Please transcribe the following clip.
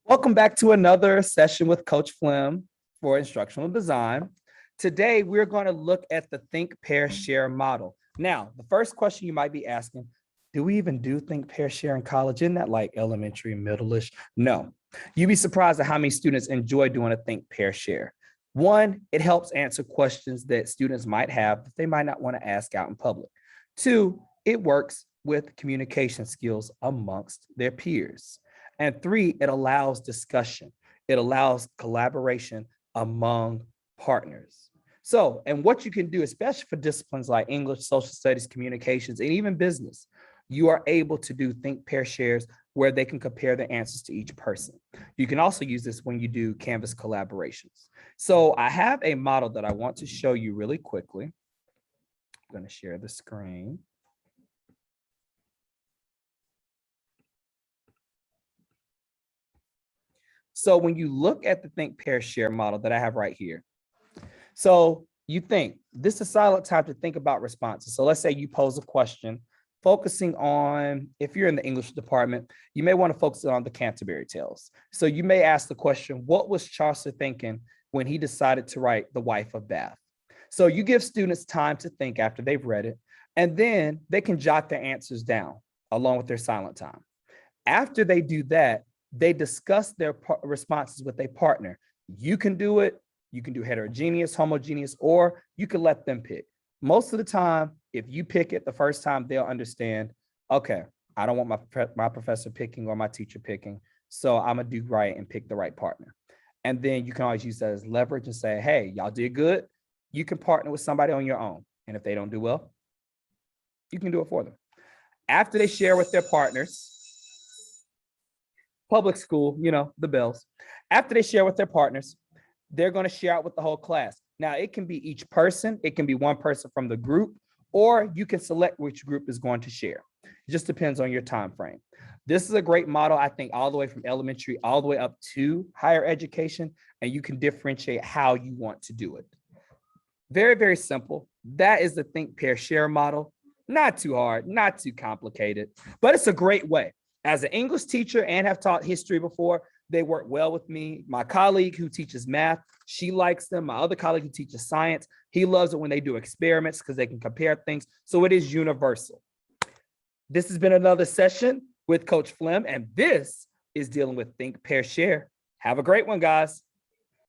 Welcome back to another session with Coach Flem for instructional design. Today, we're going to look at the think, pair, share model. Now, the first question you might be asking, do we even do think, pair, share in college? Isn't that like elementary, middle-ish? No. You'd be surprised at how many students enjoy doing a think, pair, share. One, it helps answer questions that students might have that they might not want to ask out in public. Two, it works with communication skills amongst their peers. And three, it allows discussion. It allows collaboration among partners. So, and what you can do, especially for disciplines like English, social studies, communications, and even business, you are able to do think, pair, shares where they can compare the answers to each person. You can also use this when you do Canvas collaborations. So I have a model that I want to show you really quickly. I'm going to share the screen. So when you look at the think, pair, share model that I have right here, so you think this is silent time to think about responses. So let's say you pose a question focusing on, if you're in the English department, you may want to focus on the Canterbury Tales. So you may ask the question, what was Chaucer thinking when he decided to write The Wife of Bath? So you give students time to think after they've read it, and then they can jot their answers down along with their silent time. After they do that, they discuss their responses with a partner. You can do it. You can do heterogeneous, homogeneous, or you can let them pick. Most of the time, if you pick it the first time, they'll understand, okay, I don't want my professor picking or my teacher picking, so I'm gonna do right and pick the right partner. And then you can always use that as leverage and say, hey, y'all did good. You can partner with somebody on your own. And if they don't do well, you can do it for them. After they share with their partners, public school, you know, the bells. After they share with their partners, they're going to share out with the whole class. Now, it can be each person. It can be one person from the group, or you can select which group is going to share. It just depends on your time frame. This is a great model, I think, all the way from elementary, all the way up to higher education, and you can differentiate how you want to do it. Very, very simple. That is the think, pair, share model. Not too hard, not too complicated, but it's a great way. As an English teacher and have taught history before, they work well with me. My colleague who teaches math, she likes them. My other colleague who teaches science, he loves it when they do experiments because they can compare things. So it is universal. This has been another session with Coach Flem, and this is dealing with Think, Pair, Share. Have a great one, guys.